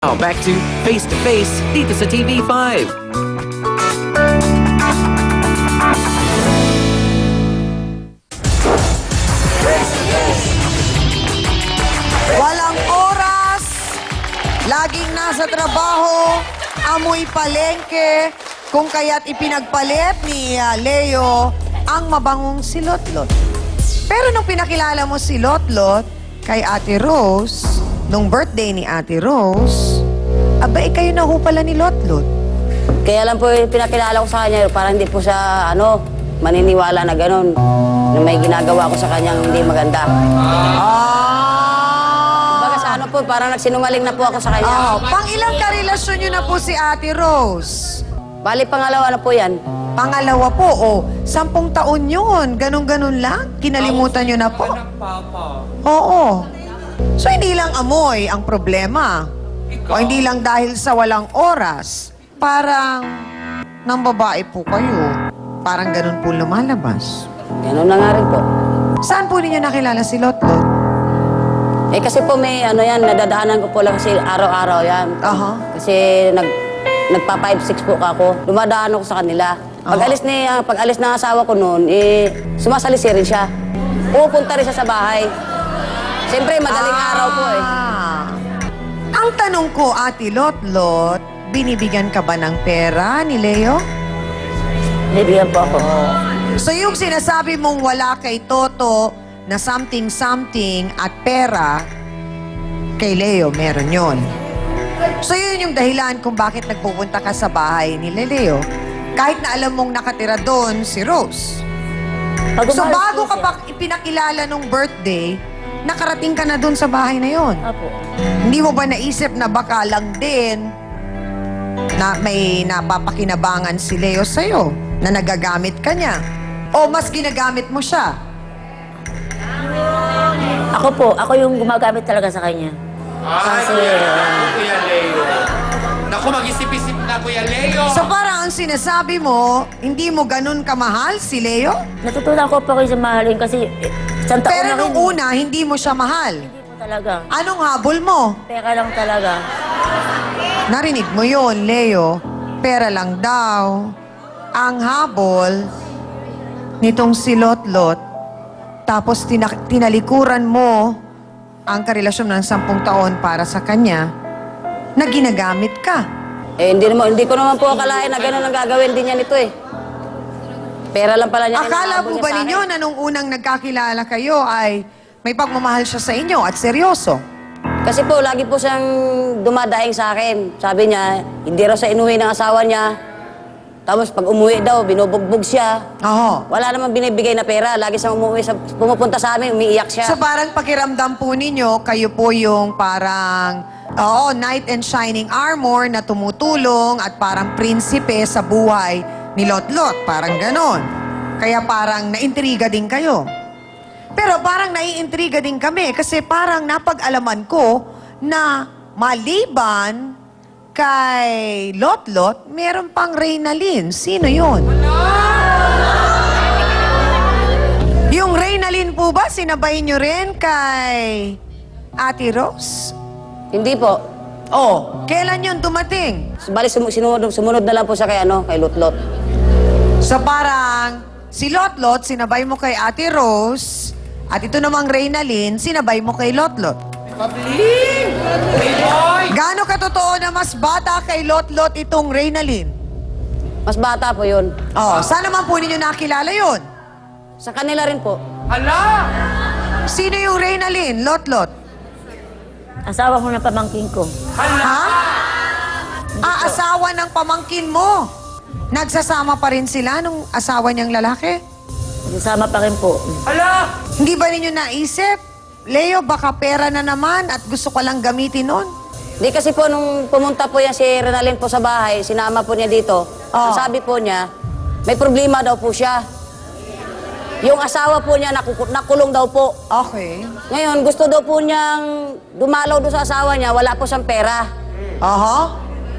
Now back to Face dito sa TV5. Walang oras, laging nasa trabaho, amoy palengke, kung kaya't ipinagpalit ni Leo ang mabangong si Lotlot. Pero nung pinakilala mo si Lotlot kay Ate Rose, nung birthday ni Ate Rose, abay kayo na ho pala ni Lotlot. Kaya lang po pinakilala ko sa kanya para hindi po siya maniniwala na gano'n. Na may ginagawa ko sa kanyang hindi maganda. Baga sa po, parang nagsinungaling na po ako sa kanya. Pang ilang karelasyon nyo na po si Ate Rose? Bali, pangalawa na po yan. Pangalawa po, 10 taon yun. Ganon-ganon lang? Kinalimutan nyo na po? Oo. So, hindi lang amoy ang problema. O hindi lang dahil sa walang oras. Parang nang babae po kayo. Parang ganon po lumalabas. Gano'n na nga rin po. Saan po ninyo nakilala si Lotlot? Kasi po may nadadaanan ko po lang kasi araw-araw yan. Kasi nagpa 5-6 po ako. Dumadaan ako sa kanila. Pag-alis ng asawa ko noon, sumasalisi rin siya. Pupunta rin siya sa bahay. Siyempre, madaling araw po eh. Ang tanong ko, Ate Lotlot, binibigyan ka ba ng pera ni Leo? Bibigyan po ako. So yung sinasabi mong wala kay Toto na something-something at pera, kay Leo meron yon. So yun yung dahilan kung bakit nagpupunta ka sa bahay ni Leo. Kahit na alam mong nakatira doon si Rose. So bago ka pa ipinakilala nung birthday, nakarating ka na doon sa bahay na yon. Apo. Hindi mo ba naisip na baka lang din na may napapakinabangan si Leo sa'yo, na nagagamit ka niya? O mas ginagamit mo siya? Ako yung gumagamit talaga sa kanya. Kasi, Kuya Leo. Naku, mag-isip-isip na, Kuya Leo. So parang ang sinasabi mo, hindi mo ganun kamahal si Leo? natutunan ko pa kayo sa mahalin kasi isang taon Pero na nung rin. una, hindi mo siya mahal. Hindi po talaga. Anong habol mo? Pera lang talaga. Narinig mo yon, Leo. Pera lang daw. Ang habol nitong si Lotlot, tapos tinalikuran mo ang karelasyon ng 10 taon para sa kanya, na ginagamit ka. Hindi ko naman po akalain na gano'n ang gagawin din niya nito eh. Pera lang pala niya. Akala inaabol mo niya ba sa akin. ninyo na nung unang nagkakilala kayo ay may pagmamahal siya sa inyo at seryoso? Kasi po, lagi po siyang dumadaing sa akin. Sabi niya, hindi raw sa inuwi ng asawa niya. Tapos pag umuwi daw, binubugbog siya. Oo. Wala namang binibigay na pera. Lagi siyang pumupunta sa amin, umiiyak siya. So parang pakiramdam po ninyo, kayo po yung parang, knight in shining armor na tumutulong at parang prinsipe sa buhay ni Lotlot. Parang ganon. Kaya parang naintriga din kayo. Pero parang naiintriga din kami kasi parang napag-alaman ko na maliban kay Lotlot, meron pang Reynalyn. Sino yun? Yung Reynalyn po ba, sinabay nyo rin kay Ate Rose? Hindi po. Kailan yun dumating? Bali, sumunod na lang po siya kay Lotlot. So parang si Lotlot, sinabay mo kay Ate Rose, at ito namang Reynalyn, sinabay mo kay Lotlot. Pabling! Playboy! Gaano katotoo na mas bata kay Lotlot itong Reynalyn? Mas bata po yun. Saan naman po ninyo nakilala yun? Sa kanila rin po. Hala! Sino yung Reynalyn, Lotlot? Asawa ko na pamangkin ko. Ha? Asawa ng pamangkin mo. Nagsasama pa rin sila nung asawa niyang lalaki? Kasama pa rin po. Hala! Hindi ba ninyo naisip? Leo, baka pera na naman at gusto ko lang gamitin nun. Di kasi po, nung pumunta po yan si Renalyn po sa bahay, sinama po niya dito. Ang sabi po niya, may problema daw po siya. Yung asawa po niya nakulong daw po. Okay. Ngayon, gusto daw po niyang dumalaw doon sa asawa niya, wala po siyang pera.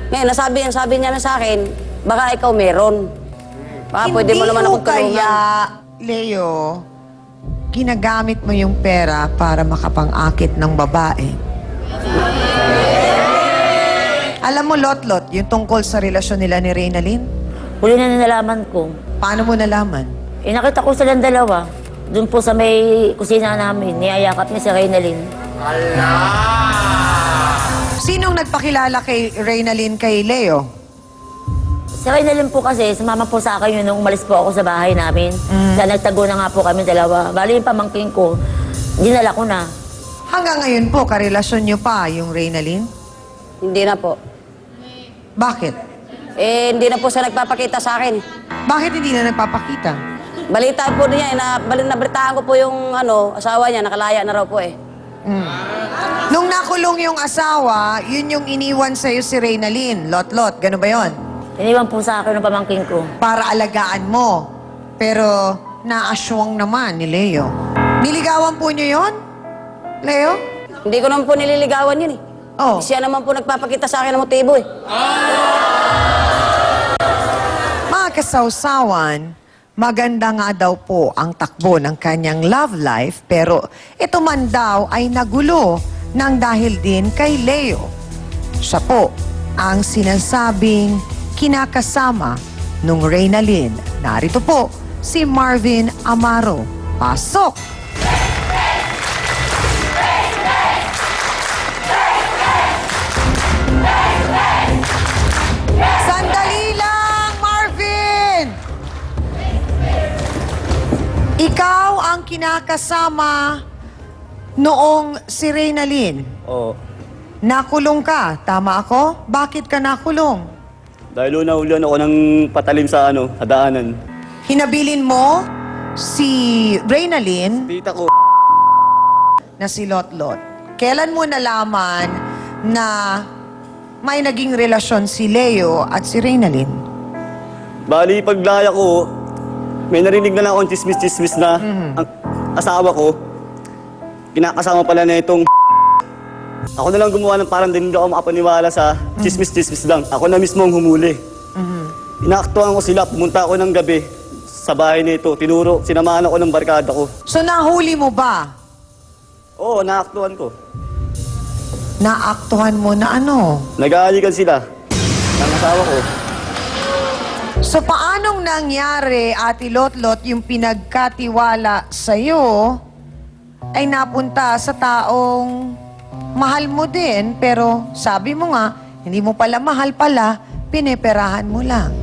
Ngayon, sabi niya na sa akin, baka ikaw meron. Baka pwede mo naman akong tulungan. kaya, Leo, ginagamit mo yung pera para makapang-akit ng babae. Alam mo, Lot-Lot, yung tungkol sa relasyon nila ni Reynalyn, Huli na nalaman ko. paano mo nalaman? Nakita ko silang dalawa. Doon po sa may kusina namin, niyayakap niya si Reynalyn. Sinong nagpakilala kay Reynalyn kay Leo? Si Reynalyn po kasi, sumama po sa akin yun nung umalis po ako sa bahay namin. Dahil nagtago na nga po kami dalawa. Bali yung pamangking ko, dinala ko na. Hanggang ngayon po, karelasyon niyo pa yung Reynalyn? Hindi na po. Bakit? Hindi na po siya nagpapakita sa akin. Bakit hindi na nagpapakita? Balita po niya, nabalitaan ko po yung asawa niya, nakalaya na raw po eh. Nung nakulong yung asawa, yun yung iniwan sa'yo si Reynalyn. Lot-Lot, gano'n ba yon? Iniwan po sa akin ng pamangking ko. Para alagaan mo. Pero naaswang naman ni Leo. Niligawan po niyo yon, Leo? Hindi ko naman po nililigawan yun eh. Oh. Siya naman po nagpapakita sa akin ng motibo eh. Mga kasawsawan, maganda nga daw po ang takbo ng kanyang love life, pero ito man daw ay nagulo nang dahil din kay Leo. Siya po ang sinasabing kinakasama nung Reynalyn. Narito po si Marvin Amaro. Pasok! Sandali lang, Marvin! Ikaw ang kinakasama noong si Reynalyn. Oo. Nakulong ka, tama ako? Bakit ka nakulong? Dahil unahulihan ako ng patalim sa sa daanan. Hinabilin mo si Reynalyn Tita ko, na si Lot-Lot. Kailan mo nalaman na may naging relasyon si Leo at si Reynalyn? bali paglaya ko, may narinig na lang akong chismis-chismis na ang asawa ko, kinakasama pala na itong ako na lang gumawa ng parang hindi ako makapaniwala sa chismis-chismis lang. Ako na mismo ang humuli. Inaaktuhan ko sila, pumunta ako ng gabi sa bahay nito, tinuro, sinamahan ako ng barkada ko. So nahuli mo ba? Oo, naaktuhan ko. Naaktuhan mo na ano? Nag-aalikan sila ng asawa ko. So paanong nangyari, Ate Lot-Lot, yung pinagkatiwala sa'yo ay napunta sa taong mahal mo din, pero sabi mo nga, hindi mo pala mahal pala, pineperahan mo lang.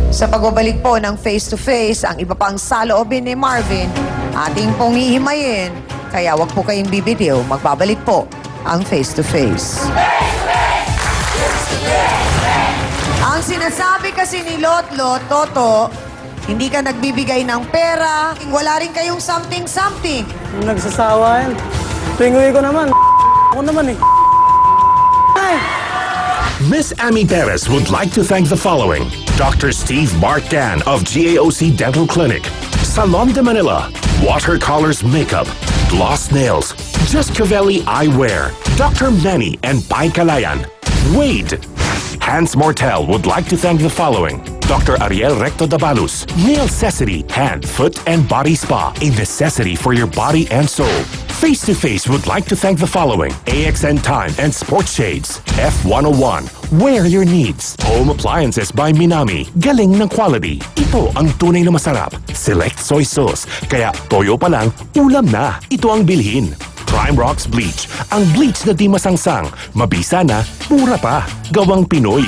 Sa pagbabalik po ng face-to-face, ang iba pang saloobin ni Marvin, ating pong hihimayin. Kaya wag po kayong bibitiw, magbabalik po ang face-to-face. Ang sinasabi kasi ni Lot-Lot, Toto, hindi ka nagbibigay ng pera, wala rin kayong something-something. Nagsasawa yan. Tuwing uwi ko naman, ako naman eh. Ay! Miss Amy Perez would like to thank the following: Dr. Steve Marcan of GAOC Dental Clinic, Salon de Manila, Watercolors Makeup, Gloss Nails, Juscavelli Eyewear, Dr. Manny and Pai Kalayan, Wade. Hans Mortel would like to thank the following: Dr. Ariel Recto Dabalus, Nail Necessity, Hand, Foot, and Body Spa, a necessity for your body and soul. Face to Face would like to thank the following: AXN Time and Sports Shades, F101, Wear Your Needs, Home Appliances by Minami, galing ng quality. Ito ang tunay na masarap. Select Soy Sauce, kaya toyo pa lang, ulam na. Ito ang bilhin. Prime Rocks Bleach, ang bleach na di masangsang, mabisa na, mura pa, gawang Pinoy.